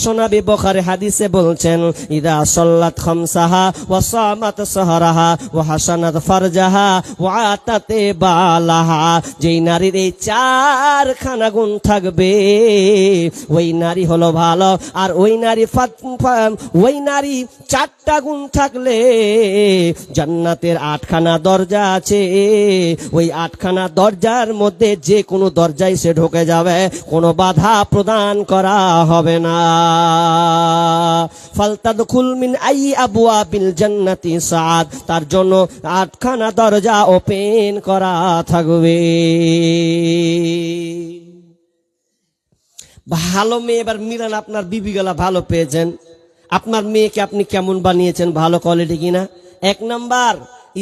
সোনাবি বুখারী হাদিসে বলছেন, ইদা সাল্লাত খামসাহা ওয়া সামাত সাহরাহা ওয়া হাসানাত ফারজাহা ওয়া আতাত বালাহা, যেই নারীর এই চারখানা গুণ থাকবে ওই নারী হলো ভালো। আর ওই নারী চারটা গুণ থাকলে জান্নাতের 8খানা দরজা আছে, ওই 8খানা দরজার মধ্যে যে কোনো দরজায় সে ঢুকে যাবে, কোনো বাধা প্রদান করা হবে না। ফালতাদখুল মিন আই আবওয়াবিল জান্নাতি সাদ, তার জন্য 8খানা দরজা ওপেন করা থাকবে। ভালো মেয়ে, এবার মিলান, আপনার বিবিগুলা ভালো পেয়েছেন, আপনার মেয়েকে আপনি কেমন বানিয়েছেন, ভালো কোয়ালিটি কিনা। 1 নাম্বার,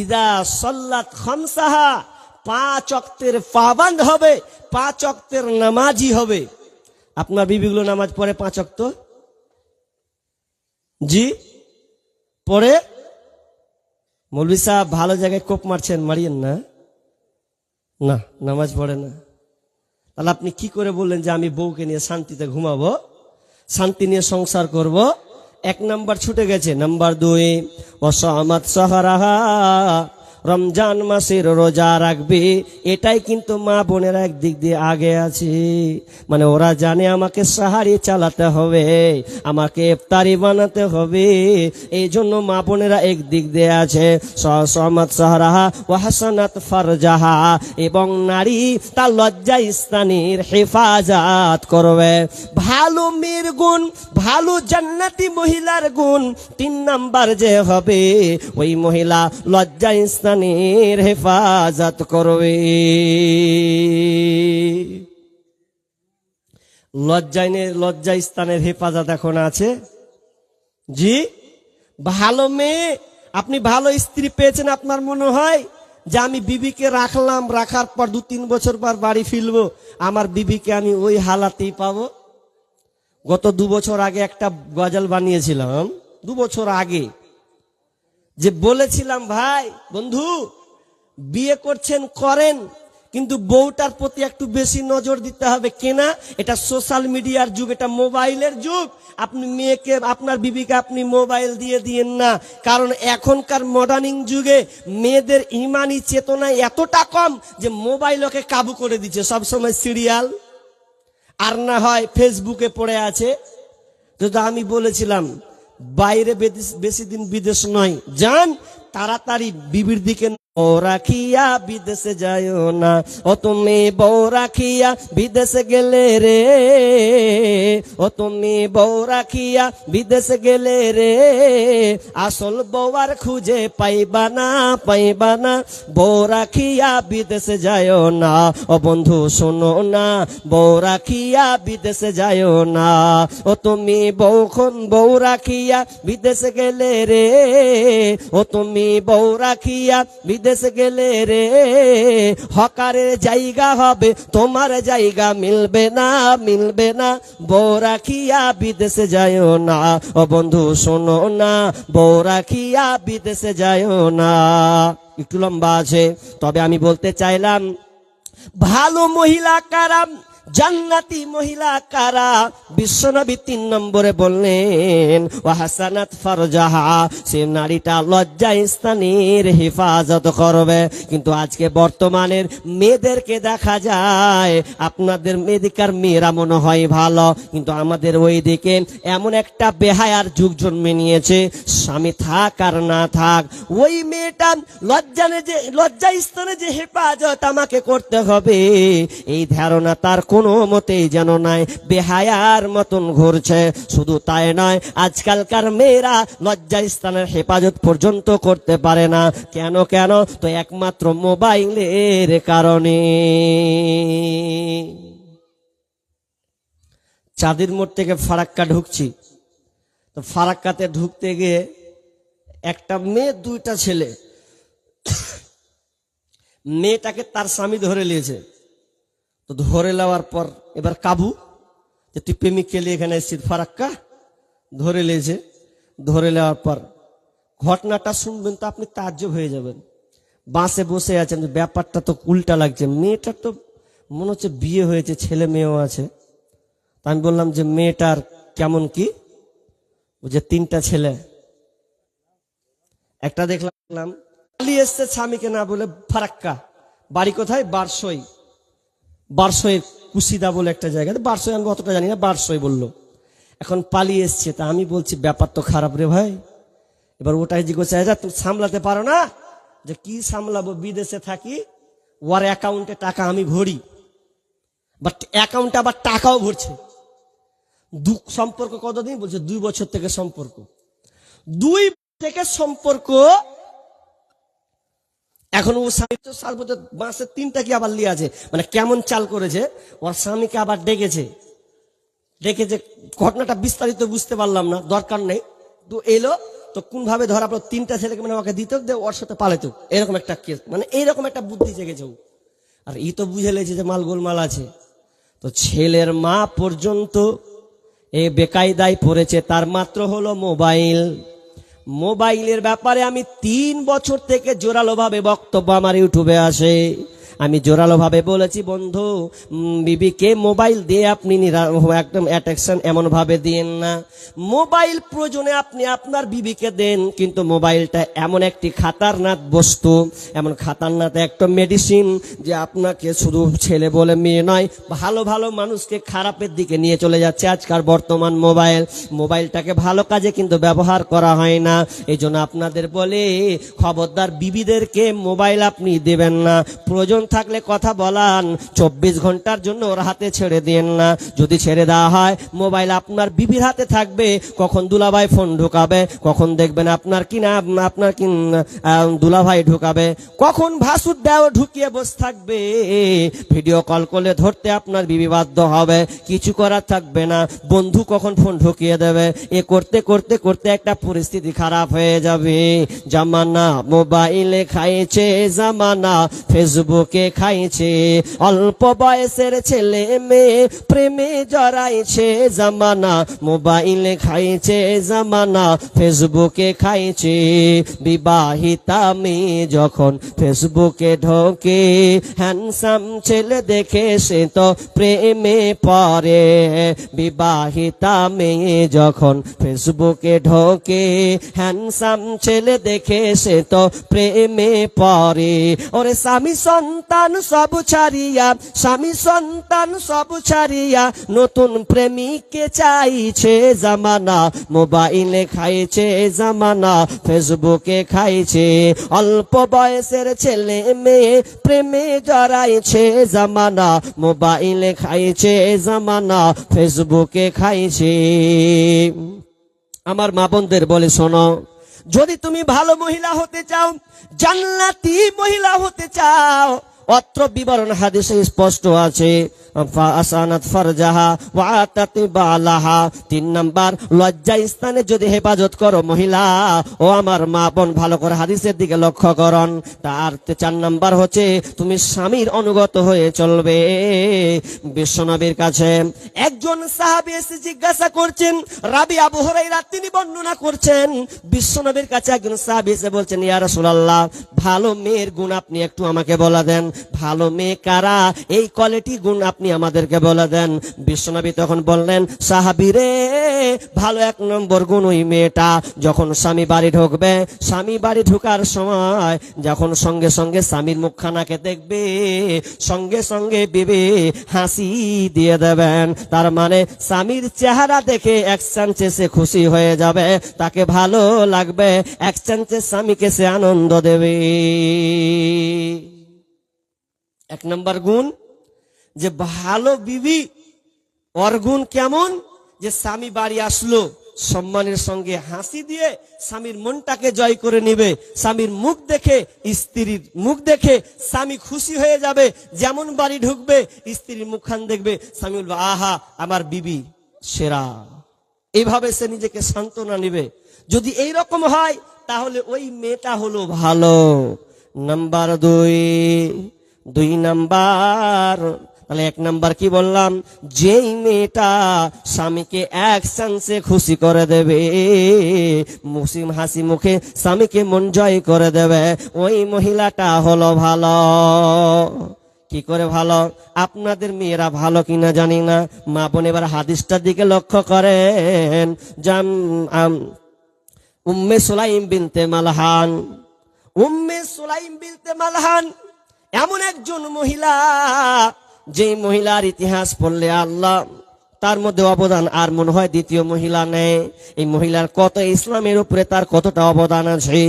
ইদা সাল্লাত খামসাহা, 5 ওয়াক্তের পাবন্দ হবে, 5 ওয়াক্তের নামাজি হবে। আপনার বিবিগুলো নামাজ পড়ে 5 ওয়াক্ত? জি পড়ে? মৌলভী সাহেব ভালো জায়গায় কোপ মারছেন, মারিয়েন না, না নামাজ পড়ে না। তাহলে আপনি কি করে বললেন যে আমি বউকে নিয়ে শান্তিতে ঘুমাবো, শান্তি নিয়ে সংসার করব? 1 নাম্বার ছুটে গেছে। নাম্বার 2, ওয়াসামাত সাহরাহা, রমজান মাসের রোজা রাখবে। এটাই কিন্তু মা বোনেরা একদিক দিয়ে আগে আছে, মানে ওরা জানে আমাকে সাহারি চালাতে হবে, আমাকে ইফতারি বানাতে হবে, এই জন্য মা বোনেরা একদিক দিয়ে আছে। সামাত সাহরাহা ওয়া হাসানাত ফারজাহা, এবং নারী তার লজ্জা স্থানের হেফাজত করবে। ভালো মেয়ের গুণ, ভালো জান্নাতি মহিলার গুণ 3 নাম্বার যে হবে, ওই মহিলা লজ্জা স্থানের হেফাজত করবে। লজ্জা স্থানের হেফাজত এখন আছে। জি ভালো মেয়ে, আপনি ভালো স্ত্রী পেয়েছেন, আপনার মনে হয় যে আমি বিবিকে রাখলাম, রাখার পর 2-3 বছর পর বাড়ি ফিরবো, আমার বিবিকে আমি ওই হালাতেই পাবো। গত 2 বছর আগে একটা গজল বানিয়েছিলাম, 2 বছর আগে, যে বলেছিলাম ভাই বন্ধু বিয়ে করছেন করেন, কিন্তু বউটার প্রতি একটু বেশি নজর দিতে হবে। কেনা, এটা সোশ্যাল মিডিয়ার যুগ, এটা মোবাইলের যুগ। আপনি মেয়েকে, আপনার বিবিকে আপনি মোবাইল দিয়ে দিয়েন না, কারণ এখনকার মডার্নিং যুগে মেয়েদের ইমানি চেতনা এতটা কম যে মোবাইল ওকে কাবু করে দিচ্ছে। সবসময় সিরিয়াল আর না হয় ফেসবুকে পড়ে আছে। তো আমি বলেছিলাম বাইরে বেশি দিন বিদেশ নয়, যান তাড়াতাড়ি বিবির দিকে। বউ রাখিয়া বিদেশে যায়ও না, ও তুমি বউ রাখিয়া বিদেশে গেলে রে, ও তুমি বউ রাখিয়া বিদেশে গেলে রে, আসল বউ আর খুঁজে পাইবা না, পাইবা না, বউ রাখিয়া বিদেশে যায়ও না। ও বন্ধু শোনো না, বউ রাখিয়া বিদেশে যায়ও না, ও তুমি বউ রাখিয়া বিদেশে গেলে রে, ও তুমি বউ রাখিয়া বিদেশে গেলে রে, হকারের জায়গা হবে, তোমার জায়গা মিলবে না, মিলবে না, বউ রাখিয়া বিদেশে যায়ও না। ও বন্ধু শোনো না, বউ রাখিয়া বিদেশে যায়ও না। একটু লম্বা আছে, তবে আমি বলতে চাইলাম ভালো মহিলা কারা, জান্নাতি মহিলা কারা? বিশ্বনবী 3 নম্বরে বললেন ওয়া হাসানাত ফারজাহা, সে নারীটা লজ্জা স্থানের হেফাজত করবে। কিন্তু আজকে বর্তমানের মেয়েদেরকে দেখা যায়, আপনাদের মেয়েদিকার মেয়েরা মনে হয় ভালো, কিন্তু আমাদের ওই দিকে এমন একটা বেহায়ার যুগ জন্মে নিয়েছে, স্বামী থাক আর না থাক, ওই মেয়েটা লজ্জা স্থানে যে হেফাজত আমাকে করতে হবে, এই ধারণা তার কোনো মতেই যেন নাই, বেহায়ার মতন ঘুরছে। শুধু তাই নয়, আজকালকার মেয়েরা লজ্জা স্থানের হেফাজত পর্যন্ত করতে পারে না। কেন? তো একমাত্র মোবাইলের কারণে। চাঁদির মোড় থেকে ফারাক্কা ঢুকছি, তো ফারাক্কাতে ঢুকতে গিয়ে একটা মেয়ে, 2টা ছেলে, মেয়েটাকে তার স্বামী ধরে নিয়েছে। তো ধরে নেওয়ার পর এবার কাবু, যে তুই প্রেমিক কে লিয়ে এখানে এসেছিস, ফারাক্কা ধরে নিয়েছে। ধরে নেওয়ার পর ঘটনাটা শুনবেন তো আপনি তাজ্জব হয়ে যাবেন। বাসে বসে আছেন, ব্যাপারটা তো উল্টা লাগছে, মেয়েটার তো মনে হচ্ছে বিয়ে হয়েছে, ছেলে মেয়েও আছে। আমি বললাম যে মেয়েটার কেমন কি? যে 3টা ছেলে, একটা দেখলাম পালিয়ে এসছে স্বামীকে না বলে ফারাক্কা। বাড়ি কোথায়? বারসই। বারসই কুশিদা বলে একটা জায়গা, বারসই আমি অতটা জানি না, বারসই বললো। এখন পালিয়ে এসছে। তা আমি বলছি ব্যাপার তো খারাপ রে ভাই। এবার ওটাই জিজ্ঞাসা, যা তুমি সামলাতে পারো না? যে কি সামলাবো, বিদেশে থাকি, ওর অ্যাকাউন্টে টাকা আমি ভরি, বাট অ্যাকাউন্টে আবার টাকাও ভরছে। সম্পর্ক কতদিন? বলছে 2 বছর থেকে সম্পর্ক। 2 থেকে সম্পর্ক। এখন ও স্বামী তো সার বছর মাসে 3টা কি আবার লিয়ে আছে, মানে কেমন চাল করেছে, ওর স্বামীকে আবার ডেকেছে। ডেকেছে, ঘটনাটা বিস্তারিত বুঝতে পারলাম না, দরকার নেই। তো এলো, তো কোন ভাবে ধরা পড়লো, 3টা ছেলেকে মানে ওকে দিত, ওর সাথে পালাতো, এরকম একটা কেস, মানে এইরকম একটা বুদ্ধি জেগেছে ও। আর ই তো বুঝে লেছে যে মাল গোলমাল আছে। তো ছেলের মা পর্যন্ত এ বেকায়দায় পড়েছে, তার মাত্র হলো মোবাইল। মোবাইলের ব্যাপারে আমি 3 বছর থেকে জোরালোভাবে বক্তব্য আমার ইউটিউবে আসে। আমি জোরালোভাবে বলেছি, বন্ধু বিবিকে মোবাইল দিয়ে আপনি একদম অ্যাট্রাকশন এমন ভাবে দিয়েন না। মোবাইল প্রয়োজনে আপনি আপনার বিবিকে দেন, কিন্তু মোবাইলটা এমন একটি খাতারনাক বস্তু, এমন খাতারনাক একটা মেডিসিন, যে আপনাকে শুধু ছেলে বলে মেয়ে নয়, ভালো ভালো মানুষকে খারাপের দিকে নিয়ে চলে যাচ্ছে আজকাল বর্তমান মোবাইল। মোবাইলটাকে ভালো কাজে কিন্তু ব্যবহার করা হয় না। এই জন্য আপনাদের বলে, খবরদার বিবিদেরকে মোবাইল আপনি দেবেন না। প্রয়োজন থাকলে কথা বলান, 24 ঘন্টার জন্য ওর হাতে ছেড়ে দেন না। যদি ছেড়ে দেওয়া হয়, মোবাইল আপনার বিবির হাতে থাকবে, কখন দুলাভাই ফোন ঢুকাবে, কখন দেখবেন আপনার দুলাভাই ঢুকাবে, কখন ভাসুর দেও ঢুকিয়ে বসে থাকবে, ভিডিও কল করলে ধরতে আপনার বিবি বাধ্য হবে, কিছু করার থাকবে না। বন্ধু কখন ফোন ঢুকিয়ে দেবে, এ করতে করতে করতে একটা পরিস্থিতি খারাপ হয়ে যাবে। জামানা মোবাইলে খাইছে, জামানা ফেসবুকে খাইছে, অল্প বয়সের ছেলে মেয়ে প্রেমে জড়াইছে। জামানা মোবাইলে খাইছে, জামানা ফেসবুকে খাইছে। বিবাহিতা মেয়ে যখন ফেসবুকে ঢোকে, হ্যান্ডসাম ছেলে দেখে সে তো প্রেমে পড়ে। বিবাহিতা মেয়ে যখন ফেসবুকে ঢোকে, হ্যান্ডসাম ছেলে দেখে সে তো প্রেমে পড়ে। ওরে স্বামী সন্তান সব ছাড়িয়া, স্বামী সন্তান সব ছাড়িয়া, নতুন প্রেমিককে চাইছে। জামানা মোবাইলে খাইছে, জামানা ফেসবুকে খাইছে, অল্প বয়সের ছেলে মেয়ে প্রেমে জড়াইছে। জামানা মোবাইলে খাইছে, জামানা ফেসবুকে খাইছে। আমার মা বোনদের বলে, শোনো, যদি তুমি ভালো মহিলা হতে চাও, জান্নাতি মহিলা হতে চাও, অত্র বিবরণ হাদিসে স্পষ্ট আছে, ফাসানাত ফারজাহা ওয়া আতাত বালাহা। 3 নাম্বার, লজ্জা স্থানে যদি হেফাজত করো মহিলা। ও আমার মা বোন, ভালো করে হাদিসের দিকে লক্ষ্য করুন। তার 4 নাম্বার হচ্ছে, তুমি স্বামীর অনুগত হয়ে চলবে। বিশ্বনবীর কাছে একজন সাহাবী এসে জিজ্ঞাসা করছেন, রাবি আবু হুরায়রা তিনি বর্ণনা করছেন, বিশ্বনবীর কাছে একজন সাহাবী এসে বলছেন, ইয়া রাসূলুল্লাহ, ভালো মেয়ের গুণ আপনি একটু আমাকে বলে দেন, ভালো মেয়ে কারা, এই কোয়ালিটি গুণ আপনি আমাদেরকে বলে দেন। বিশ্বনবী তখন বললেন, সাহাবী রে, ভালো 1 নম্বর গুণ ওই মেয়েটা যখন স্বামী বাড়ি ঢুকবে, স্বামী বাড়ি ঢোকার সময় যখন সঙ্গে সঙ্গে স্বামীর মুখখানাকে দেখবে, সঙ্গে সঙ্গে বিবি হাসি দিয়ে দেবেন। তার মানে স্বামীর চেহারা দেখে এক চান্সে সে খুশি হয়ে যাবে, তাকে ভালো লাগবে, এক চান্সে স্বামীকে সে আনন্দ দেবে। 1 নম্বর গুণ, যে ভালো বিবি ওর গুণ কেমন, যে স্বামী বাড়ি আসলো সম্মানের সঙ্গে হাসি দিয়ে স্বামীর মনটাকে জয় করে নেবে। স্বামীর মুখ দেখে, স্ত্রীর মুখ দেখে স্বামী খুশি হয়ে যাবে। যেমন বাড়ি ঢুকবে, স্ত্রীর মুখখান দেখবে, স্বামী বলবে, আহা আমার বিবি সেরা। এইভাবে সে নিজেকে সান্ত্বনা নেবে। যদি এই রকম হয়, তাহলে ওই মেয়েটা হলো ভালো। নাম্বার 2 নাম্বার, তাহলে 1 নাম্বার কি বললাম, যেই মেয়েটা স্বামীকে এক চান্সে খুশি করে দেবে, মুসিম হাসি মুখে স্বামীকে মন জয় করে দেবে, ওই মহিলাটা হলো ভালো। কি করে ভালো? আপনাদের মেয়েরা ভালো কিনা জানি না, মা বোন এবার হাদিসটার দিকে লক্ষ্য করেন। উম্মে সুলাইম বিনতে মালহান, উম্মে সুলাইম বিনতে মালহান এমন একজন মহিলা, যে মহিলার ইতিহাস পড়লে আল্লাহ তার মধ্যে অবদান আর মনে হয় দ্বিতীয় মহিলা নেই। এই মহিলার কত ইসলামের উপরে তার কতটা অবদান আছে।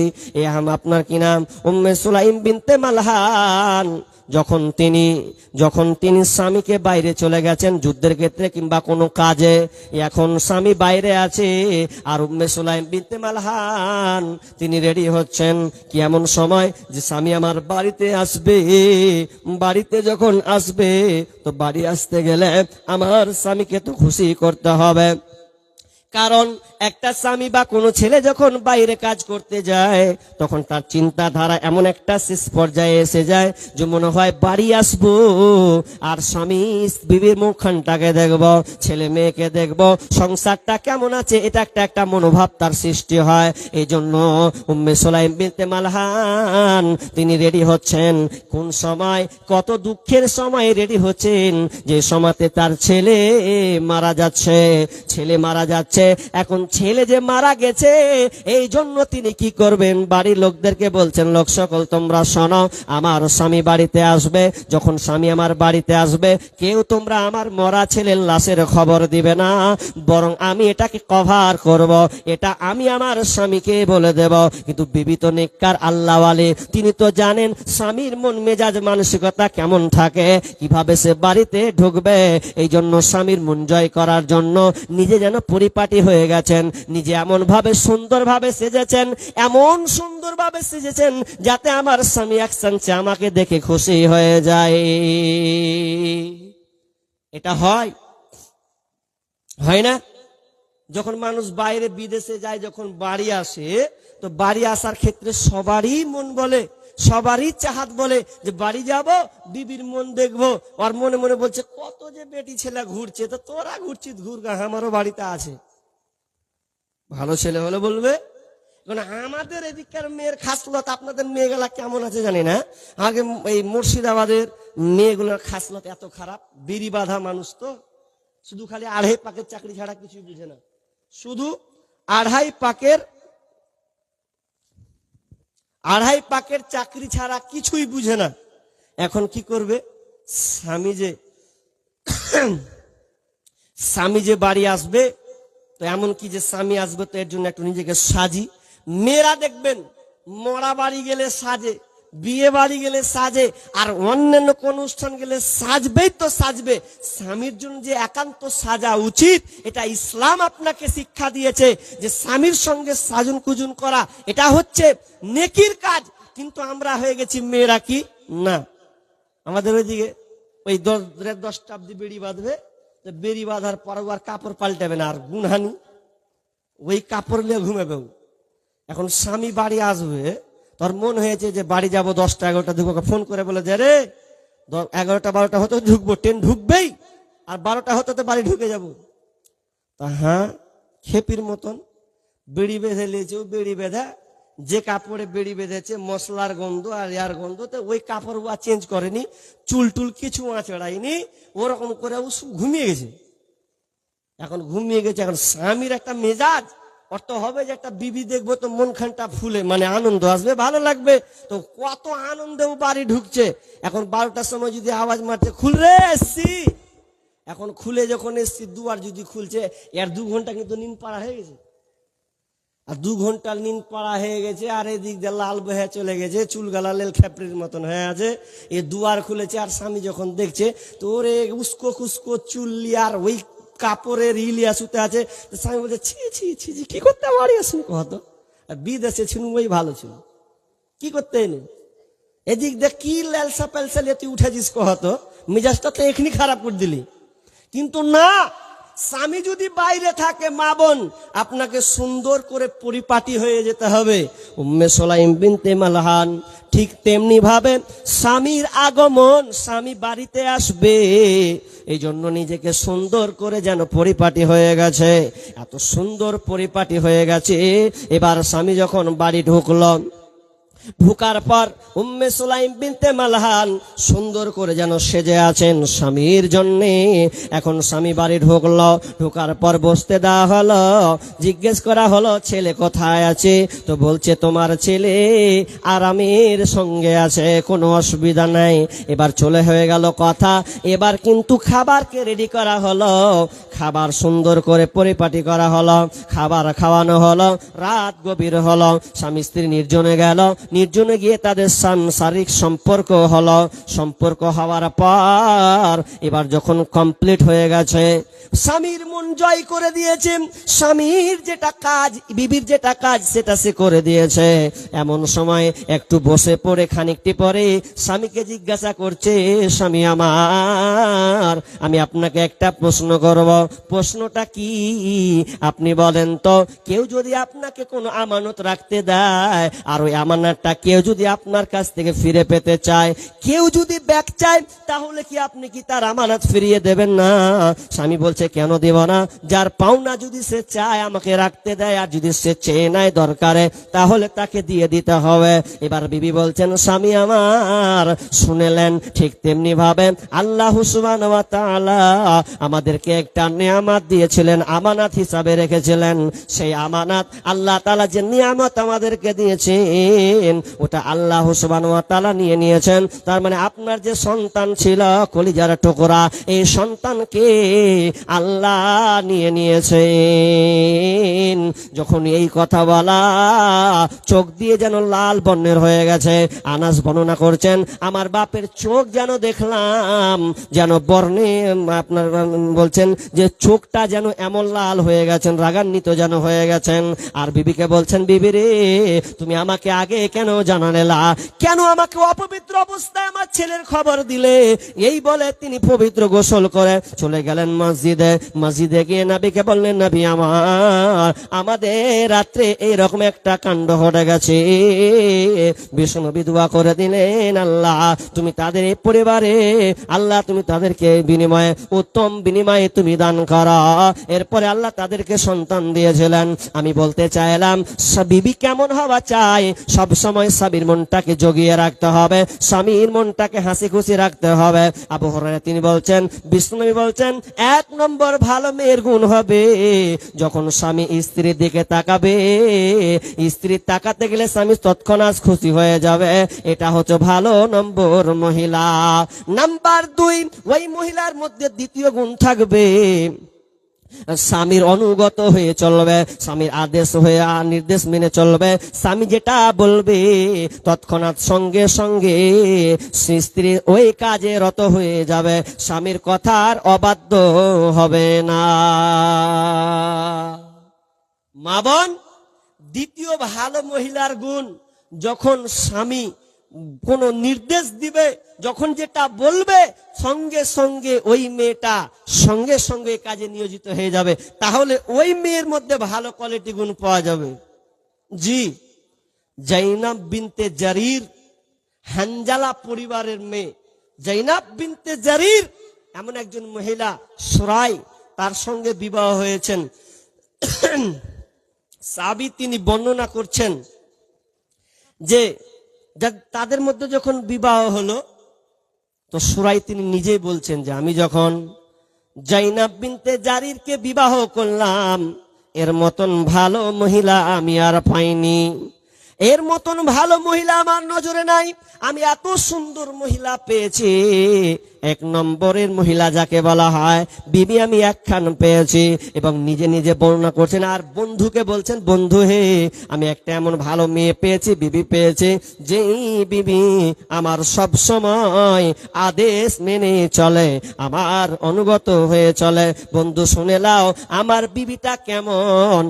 আপনার কি নাম? উম্মে সুলাইম বিনতে মালহান। যখন তিনি স্বামীকে বাইরে চলে গেছেন যুদ্ধের ক্ষেত্রে কিংবা কোনো কাজে, এখন স্বামী বাইরে আছে আর উম্মে সুলাইম বিনতে মালহান তিনি রেডি হচ্ছেন। কি এমন সময় যে স্বামী আমার বাড়িতে আসবে, বাড়িতে যখন আসবে তো বাড়ি আসতে গেলে আমার স্বামীকে তো খুশি করতে হবে। কারণ একটা স্বামী বা কোনো ছেলে যখন বাইরে কাজ করতে যায় তখন তার চিন্তাধারা এমন একটা শেষ পর্যায়ে এসে যায় যে মনে হয় বাড়ি আসবো আর স্বামী বিবির মুখখানটাকে দেখবো, ছেলে মেয়েকে দেখবো, সংসারটা কেমন আছে, এটা একটা মনোভাব তার সৃষ্টি হয়। এই জন্য উম্মে সুলাইম বিনতে মালহান তিনি রেডি হচ্ছেন। কোন সময়? কত দুঃখের সময় রেডি হচ্ছেন, যে সময়তে তার ছেলে মারা যাচ্ছে। এখন ছেলে যে মারা গেছে এই জন্য তিনি কি করবেন? বাড়ির লোকদেরকে বলছেন, লোক সকল তোমরা শোনো, আমার স্বামী বাড়িতে আসবে। যখন স্বামী আমার বাড়িতে আসবে কেউ তোমরা আমার মরা ছেলের লাশের খবর দিবে না, বরং আমি এটাকে কভার করব, এটা আমি আমার স্বামীকে বলে দেব। কিন্তু বিবি তো নেককার আল্লাহওয়ালি, তিনি তো জানেন স্বামীর মন মেজাজ মানসিকতা কেমন থাকে, কিভাবে সে বাড়িতে ঢুকবে। এই জন্য স্বামীর মন জয় করার জন্য নিজে যেন পরিপাটি হয়ে গেছেন, নিজে এমন ভাবে সুন্দরভাবে সেজেছেন, এমন সুন্দরভাবে সেজেছেন যাতে আমার স্বামী এক চান্সে আমাকে দেখে খুশি হয়ে যায়। এটা হয় না? যখন মানুষ বাইরে বিদেশে যায়, যখন বাড়ি আসে, তো বাড়ি আসার ক্ষেত্রে সবারই মন বলে, সবারই চাহাত বলে যে বাড়ি যাব, বিবির মন দেখবো। আর মনে মনে বলছে কত যে বেটি ছেলে ঘুরছে, তো তোরা ঘুরছিস ঘুরগা, আমারও বাড়িতে আছে। ভালো ছেলে হলে বলবে। আমাদের এদিককার মেয়ের খাসলত আপনাদের মেয়েগুলা কেমন আছে জানি না। আগে এই মুর্শিদাবাদের মেয়েগুলোর খাসলত এত খারাপ, বিড়ি বাঁধা মানুষ, তো শুধু খালি আড়াই পাকের চাকরি ছাড়া কিছুই বুঝে না, শুধু আড়াই পাকের চাকরি ছাড়া কিছুই বুঝে না। এখন কি করবে? স্বামী যে বাড়ি আসবে, তো এমন কি যে স্বামী আসবে তো এর জন্য একটু নিজেকে সাজি। মেয়েরা দেখবেন মরা বাড়ি গেলে সাজে, বিয়ে বাড়ি গেলে সাজে, আর অন্যান্য কোন অনুষ্ঠান গেলে সাজবেই তো সাজবে। স্বামীর জন্য যে একান্ত সাজা উচিত, এটা ইসলাম আপনাকে শিক্ষা দিয়েছে যে স্বামীর সঙ্গে সাজুন কুজুন করা এটা হচ্ছে নেকির কাজ। কিন্তু আমরা হয়ে গেছি মেয়েরা কি না, আমাদের ওইদিকে ওই 10টা অব্দি বেড়ি বাঁধবে, বেড়ি বাঁধার পর আর কাপড় পাল্টাবে না, আর গুনহানি ওই কাপড় নিয়ে ঘুমাবে। এখন স্বামী বাড়ি আসবে, তোর মন হয়েছে যে বাড়ি যাব 10টা 11টা ঢুকবো, ফোন করে বলে যে রে 11টা 12টা হতে ঢুকবো, ট্রেন ঢুকবেই, আর 12টা হতে তো বাড়ি ঢুকে যাব। তা হ্যাঁ, খেপির মতন বেড়ি বেঁধে নিয়েছে, বেড়ি বেঁধা যে কাপড়ে বেড়ি বেঁধেছে মশলার গন্ধ আর এয়ার গন্ধ, তো ওই কাপড় চেঞ্জ করেনি, চুল টুল কিছু আঁচড়ায়নি, ওরকম করে ঘুমিয়ে গেছে। এখন স্বামীর একটা মেজাজ অর্থ হবে যে একটা বিবি দেখবো তো মন খানটা ফুলে, মানে আনন্দ আসবে, ভালো লাগবে, তো কত আনন্দেও বাড়ি ঢুকছে। এখন 12টার সময় যদি আওয়াজ মারছে খুল রে এসছি, এখন খুলে যখন এসছি দুয়ার যদি খুলছে, এর 2 ঘন্টা কিন্তু নিন পাড়া হয়ে গেছে, আর 2 ঘন্টা নিন পাড়া হয়ে গেছে, আর এদিক দিয়ে লাল বহে চলে গেছে, চুল গালা লেল খেপড়ির মতন হয়ে আছে। এ দুয়ার খুলেছে আর স্বামী যখন দেখছে তো ওরে উস্কো খুস্কো চুল্লি আর ওই কাপড়ের ইলিয়া সুতে আছে। স্বামী বলছে ছি ছি ছি ছি, কি করতে বাড়ি আসুন কহতো, আর বিদেশে ছিল ওই ভালো ছিল, কি করতে এনে এদিক দেখ কি লেলসা পেলসা লিয়ে তুই উঠেছিস কহতো, মেজাজটা তো এখনই খারাপ করে দিলি। কিন্তু না, স্বামী যদি বাইরে থাকে, মা বোন আপনাকে সুন্দর করে পরিপাটি হয়ে যেতে হবে। উম্মে সুলাইম বিনতে মালহান ঠিক তেমনি ভাবে স্বামীর আগমন, স্বামী বাড়িতে আসবে, এই জন্য নিজেকে সুন্দর করে যেন পরিপাটি হয়ে গেছে, এত সুন্দর পরিপাটি হয়ে গেছে। এবার স্বামী যখন বাড়ি ঢুকল, ঢোকার পর উম্মে সুলাইম বিনতে মালহান সুন্দর করে যেন সেজে আছেন স্বামীর জন্যে। এখন স্বামী বাড়ি ঢুকলো, ঢোকার পর বসতে দেওয়া হলো। জিজ্ঞেস করা হলো ছেলে কোথায় আছে? তো বলছে তোমার ছেলে আরামের সঙ্গে আছে, কোনো অসুবিধা নাই। এবার চলে হয়ে গেল কথা। এবার কিন্তু খাবারকে রেডি করা হলো, খাবার সুন্দর করে পরিপাটি করা হলো, খাবার খাওয়ানো হলো। রাত গভীর হলো, স্বামী স্ত্রী নির্জনে গেল, নির্জনে গিয়ে তাদের শারীরিক সম্পর্ক হলো। সম্পর্ক হওয়ার পর এবার যখন কমপ্লিট হয়ে গেছে, স্বামীর মন জয় করে দিয়েছে, স্বামীর যেটা কাজ বিবির যেটা কাজ সেটা সে করে দিয়েছে। এমন সময় একটু বসে পড়ে খানিকটি পরে স্বামীকে জিজ্ঞাসা করছে, স্বামী আমার, আমি আপনাকে একটা প্রশ্ন করব। প্রশ্নটা কি আপনি বলেন তো? কেউ যদি আপনাকে কোনো আমানত রাখতে দেয়, আর ওই আমানতটা কেউ যদি আপনার কাছ থেকে ফিরে পেতে চায়, কেউ যদি ব্যাক চায়, তাহলে কি আপনি কি তার আমানত ফিরিয়ে দেবেন না? স্বামী বলছে, কেন দেব না? যার পাওনা যদি সে চায় আমাকে রাখতে দেয়, আর যদি সে চেয়ে নেয় দরকারে, তাহলে তাকে দিয়ে দিতে হবে। এবার বিবি বলছেন, স্বামী আমার শুনেলেন, ঠিক তেমনি ভাবে আল্লাহ সুবহানাহু ওয়া তাআলা আমাদেরকে একটা নিয়ামত দিয়েছিলেন, আমানত হিসাবে রেখেছিলেন। সেই আমানত আল্লাহ তাআলা যে নিয়ামত আমাদেরকে দিয়েছেন, ওটা আল্লাহ সুবহানাহু ওয়া তাআলা নিয়ে নিয়েছেন। তার মানে আপনার যে সন্তান ছিল কলিজার টুকরা, এই সন্তানকে আল্লাহ নিয়ে নিয়েছেন। যখন এই কথা বলা, চোখ দিয়ে যেন লাল বর্ণের হয়ে গেছে। আনাস বর্ণনা করছেন, আমার বাপের চোখ যেন দেখলাম যেন বর্ণে, আপনার বলছেন যে চোখটা যেন এমন লাল হয়ে গেছেন, রাগান্বিত যেন হয়ে গেছেন। আর বিবিকে বলছেন, বিবি রে, তুমি আমাকে আগে কেন জানালে না? কেন আমাকে অপবিত্র অবস্থায় আমার ছেলের খবর দিলে? এই বলে তিনি পবিত্র গোসল করে চলে গেলেন মসজিদে। মসজিদে গিয়ে নবীকে বললেন, নবী আমার, আমাদের রাত্রে এইরকম একটা কাণ্ড ঘটে গেছে। বিশ্বনবী দোয়া করে দিলেন, আল্লাহ তুমি তাদের এই পরিবারে, আল্লাহ তুমি তাদেরকে বিনিময়ে উত্তম বিনিময়ে তুমি দান করো। এরপরে আল্লাহ তাদেরকে সন্তান দিয়েছিলেন। আমি বলতে চাইলাম, বিবি কেমন হওয়া চাই? সব সময় স্বামীর মনটাকে জগিয়ে রাখতে হবে, স্বামীর মনটাকে হাসি খুশি রাখতে হবে। আবু হুরায়রা তিনি বলছেন, বিশ্বনবী বলছেন, এক নম্বর ভালো মেয়ের গুণ হবে যখন স্বামী স্ত্রীর দিকে তাকাবে, স্ত্রী তাকাতে গেলে স্বামী তৎক্ষণাৎ খুশি হয়ে যাবে। এটা হচ্ছে ভালো নম্বর মহিলা। নাম্বার 2, ওই মহিলার মধ্যে দ্বিতীয় গুণ থাকবে, স্বামীর অনুগত হয়ে চলবে, স্বামীর আদেশ হয়ে নির্দেশ মেনে চলবে। স্বামী যেটা বলবে তৎক্ষণাৎ সঙ্গে সঙ্গে স্ত্রী ওই কাজে রত হয়ে যাবে, স্বামীর কথার অবাধ্য হবে না। মা বোন, দ্বিতীয় ভালো মহিলার গুণ, যখন স্বামী কোন নির্দেশ দিবে, যখন যেটা বলবে সঙ্গে সঙ্গে ওই মেয়েটা সঙ্গে সঙ্গে কাজে নিয়োজিত হয়ে যাবে, তাহলে ওই মেয়ের মধ্যে ভালো কোয়ালিটি গুণ পাওয়া যাবে। জি, জাইনাব বিনতে জারির, হানজালা পরিবারের মেয়ে জাইনাব বিনতে জারির এমন একজন মহিলা, সুরাই, তার সঙ্গে বিবাহ হয়েছেন। সাহাবী তিনি বর্ণনা করছেন যে তাদের মধ্যে যখন বিবাহ হলো, তো সুরাই তিনি নিজেই বলছেন যে আমি যখন জাইনাব বিনতে জারিরকে বিবাহ করলাম, এর মতন ভালো মহিলা আমি আর পাইনি, এর মতন ভালো মহিলা আমার নজরে নাই। আমি এত সুন্দর মহিলা পেয়েছি, এক নম্বরের মহিলা যাকে বলা হয় বিবি, আমি একখান পেয়েছি। এবং নিজে নিজে বর্ণনা করছেন, আর বন্ধুকে বলছেন, বন্ধু হে, আমি একটা এমন ভালো মেয়ে পেয়েছি, বিবি পেয়েছি, যে বিবি আমার সব সময় আদেশ মেনে চলে, আমার অনুগত হয়ে চলে। বন্ধু শুনে লাও আমার বিবিটা কেমন।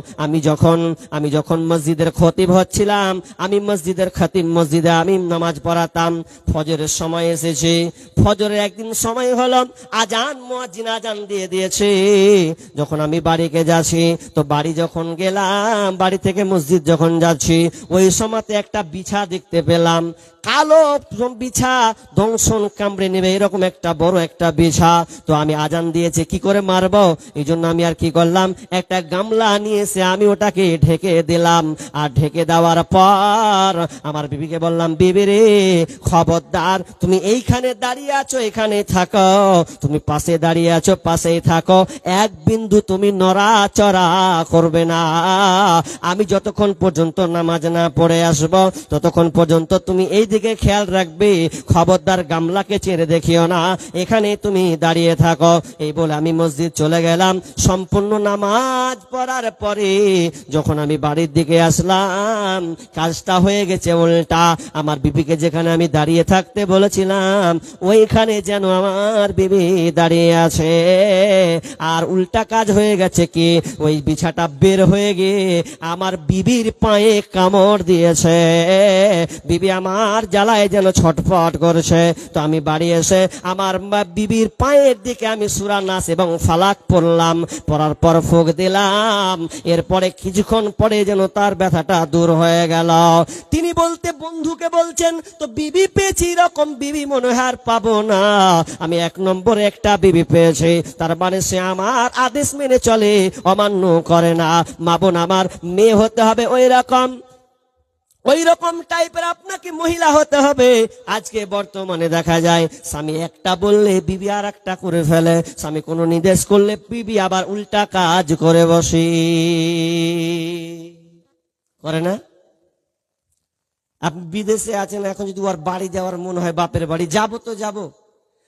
আমি যখন মসজিদের খতিব হচ্ছিলাম, আমি মসজিদের খতিব, মসজিদে আমি নামাজ পড়াতাম, ফজরের সময় এসেছি। ফজরের একদিন একদিন সময় হলো, আজান, মুয়াজ্জিন আজান দিয়ে দিয়েছে। যখন আমি বাড়িতে যাচ্ছি, তো বাড়ি যখন গেলাম, বাড়ি থেকে মসজিদ যখন যাচ্ছি, ওই সময়তে একটা বিছা দেখতে পেলাম, কালো বিছা, দংশন কামড়ে নেবে এরকম একটা বড় একটা বিছা। তো আমি আজান দিয়েছে, কি করে মারবো, এই জন্য আমি আর কি করলাম, একটা গামলা নিয়েছে, আমি ওটাকে ঢেকে দিলাম। আর ঢেকে দেওয়ার পর আমার বিবিকে বললাম, বিবি রে, খবরদার, তুমি এইখানে দাঁড়িয়ে আছো, এখানে থাকো, তুমি পাশে দাঁড়িয়ে আছো, পাশেই থাকো, এক বিন্দু তুমি নড়াচড়া করবে না। আমি যতক্ষণ পর্যন্ত নামাজ না পড়ে আসবো, ততক্ষণ পর্যন্ত তুমি এই দিকে খেয়াল রাখবে, খবরদার গামলাকে চেড়ে দেখিও না, এখানে তুমি দাঁড়িয়ে থাকো। এই বলে আমি মসজিদ চলে গেলাম। সম্পূর্ণ নামাজ পড়ার পরে যখন আমি বাড়ির দিকে আসলাম, কাজটা হয়ে গেছে উল্টা। আমার বিবিকে যেখানে আমি দাঁড়িয়ে থাকতে বলেছিলাম, ওইখানে যেন আমার বিবি দাঁড়িয়ে আছে। আর উল্টা কাজ হয়ে গেছে কি, ওই বিছাটা বের হয়ে গিয়ে আমার বিবির পায়ে কামড় দিয়েছে। বিবি আমার জ্বালায় যেন ছটফট করছে। তো আমি বাড়ি এসে আমার বিবির পায়ের দিকে আমি সূরা নাস এবং ফালাক পড়লাম, পড়ার পর ফুঁক দিলাম। এরপরে কিছুক্ষণ পরে যেন তার ব্যথাটা দূর হয়ে গেল। তিনি বন্ধুকে বলছেন, তো বিবি পেয়েছি, এরকম বিবি মনে হয় আর পাবো না। আমি 1 নম্বরে একটা বিবি পেয়েছি, তার মানে সে আমার আদেশ মেনে চলে, অমান্য করে না। মা বোন আমার, মেয়ে হতে হবে ওই রকম টাইপের আপনাকে মহিলা হতে হবে। আজকে বর্তমানে দেখা যায়, স্বামী একটা বললে বিবি আর একটা করে ফেলে, স্বামী কোনো নির্দেশ করলে বিবি আবার উল্টা কাজ করে বসে, করে না? আপনি বিদেশে আছেন, এখন যদি ওর বাড়ি যাওয়ার মনে হয়, বাপের বাড়ি যাবো, তো যাবো,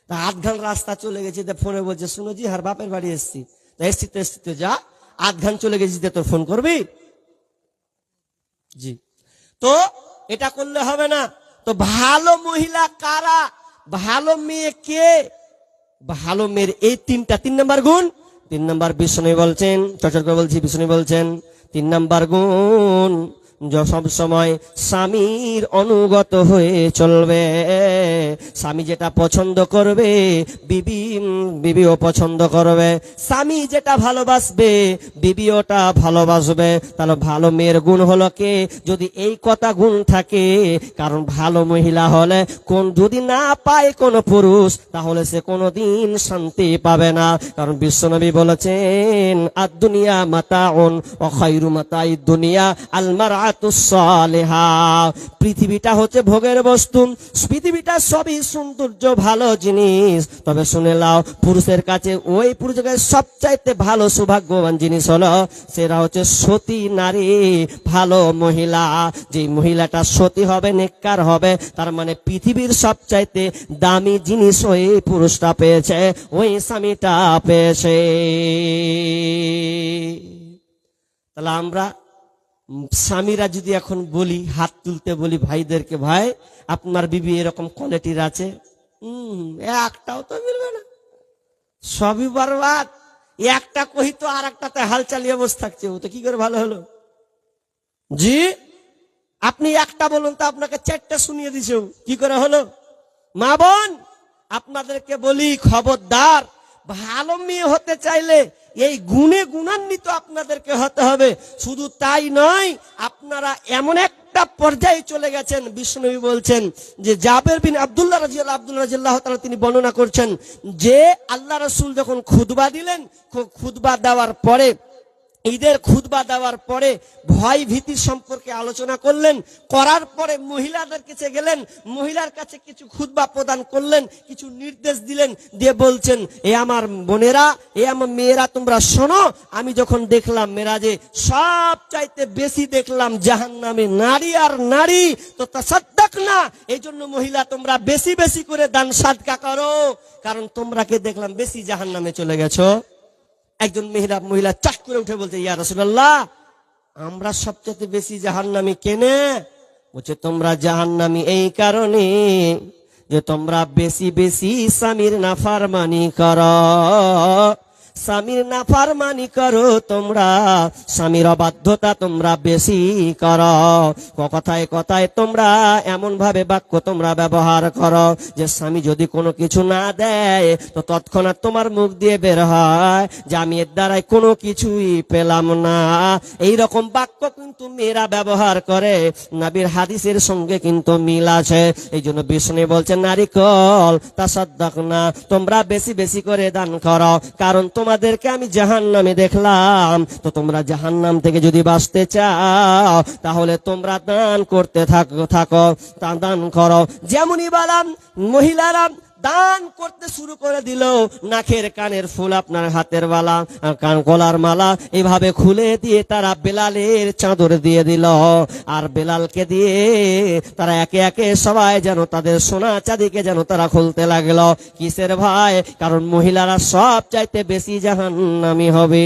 তা 8 ঘন্টা রাস্তা চলে গেছে, ফোনে বলছে, শুনো জি, হার বাপের বাড়ি এসছি, এসছি তো যা, 8 ঘন্টা চলে গেছি, তোর ফোন করবি জি। তো এটা করলে হবে না। তো ভালো মহিলা কারা, ভালো মেয়ে কে? ভালো মেয়ের এই 3 নাম্বার গুণ। 3 নাম্বার বিষ্ণু বলছেন, চর্চা করে বলছি, বিষ্ণু বলছেন 3 নাম্বার গুণ, সব সময় স্বামীর অনুগত হয়ে চলবে। স্বামী যেটা পছন্দ করবে, বিবিও পছন্দ করবে। স্বামী যেটা ভালোবাসবে, বিবি ওটা ভালোবাসবে। তাহলে ভালো মেয়ের গুণ হলো কে? যদি এই কথা গুণ থাকে, কারণ ভালো মহিলা হলে যদি না পায় কোন পুরুষ, তাহলে সে কোনদিন শান্তি পাবে না। কারণ বিশ্বনবী বলেছেন, আদ-দুনিয়া মাতাউন ওয়া খায়রু মাতাইদ দুনিয়া আল মারআতুস সালিহা। পৃথিবীটা হচ্ছে ভোগের বস্তু, পৃথিবীটা সবই সৌন্দর্য, ভালো জিনিস। তবে শুনে নাও, পুরুষের কাছে, ওই পুরুষের কাছে সবচাইতে ভালো সৌভাগ্যবান জিনিস হলো, সেটা হচ্ছে সতী নারী, ভালো মহিলা। যে মহিলাটা সতী হবে, নেককার হবে, তার মানে পৃথিবীর সবচাইতে দামি জিনিস ওই পুরুষটা পেয়েছে, ওই স্বামীটা পেয়েছে। তাহলে আমরা স্বামীরা যদি এখন বলি, হাত তুলতে বলি ভাইদেরকে, ভাই আপনার বিবি এরকম কোয়ালিটির আছে, একটাও তো মিলবে না, সবই বরবাদ। একটা কহি তো আর একটাতে হাল চালিয়ে বসে থাকছে, ও তো কি করে ভালো হলো জি? আপনি একটা বলুন তো, আপনাকে 4টা শুনিয়ে দিছে, কি করে হলো? মা বোন, আপনাদেরকে বলি, খবরদার, ভালো মেয়ে হতে চাইলে এই গুণে গুণান্বিত আপনাদেরকে হতে হবে। শুধু তাই নয়, আপনারা এমন একটা পর্যায়ে চলে গেছেন, বিশ্বনবী বলছেন যে, জাবের বিন আব্দুল্লাহ রাদিয়াল্লাহু তাআলা তিনি বর্ণনা করছেন যে, আল্লাহ রাসূল যখন খুতবা দিলেন, খুতবা দেওয়ার পরে, ঈদের খুতবা দেওয়ার পরে ভয় ভীতি সম্পর্কে আলোচনা করলেন, করার পরে মহিলাদের কাছে গেলেন, মহিলার কাছে কিছু খুতবা প্রদান করলেন, কিছু নির্দেশ দিলেন, দিয়ে বলছেন, এ আমার বোনেরা, এ আমার মেয়েরা, তোমরা শোনো, আমি যখন দেখলাম মেরাজে সব চাইতে বেশি দেখলাম জাহান্নামে নারী আর নারী, তো তাসাদ্দাক না, এই জন্য মহিলা তোমরা বেশি বেশি করে দান সাদকা করো, কারণ তোমরা কে দেখলাম বেশি জাহান্নামে চলে গেছো। একজন মহিলা চাট করে উঠে বলছে, ইয়া রাসূলুল্লাহ, আমরা সবচেয়ে বেশি জাহান্নামী কেনে? বলছে, তোমরা জাহান্নামী এই কারণে যে তোমরা বেশি বেশি স্বামীর নাফরমানি করো। স্বামীর নাফরমানি করো তোমরা, স্বামীর অবাধ্যতা তোমরা বেশি করো। কথায় কথায় তোমরা এমন ভাবে বাক্য তোমরা ব্যবহার করো যে স্বামী যদি কোনো কিছু না দেয় তো তৎক্ষণাৎ তোমার মুখ দিয়ে বের হয় যে আমি এর দ্বারাই কোনো কিছুই পেলাম না। এই রকম বাক্য কিন্তু মেয়েরা ব্যবহার করে, নবীর হাদিসের সঙ্গে কিন্তু মিল আছে। এই জন্য বিষ্ণু বলছেন নারিকল তাসাদ্দাক না, তোমরা বেশি বেশি করে দান করো, কারণ তোমাদেরকে আমি জাহান্নামে দেখলাম। তো তোমরা জাহান্নাম থেকে যদি বাঁচতে চাও তাহলে তোমরা দান করতে থাকো দান করো। যেমনই বললাম মহিলারা দান করতে শুরু করে দিল, নাকের কানের ফুল আপনার হাতের বালা কান গলার মালা এভাবে খুলে দিয়ে তারা বেলালের চাদর দিয়ে দিল। আর বেলালকে দিয়ে তারা একে একে সবাই যেন তাদের সোনা চাঁদিকে যেন তারা খুলতে লাগলো। কিসের ভাই? কারণ মহিলারা সব চাইতে বেশি জাহান্নামী হবে।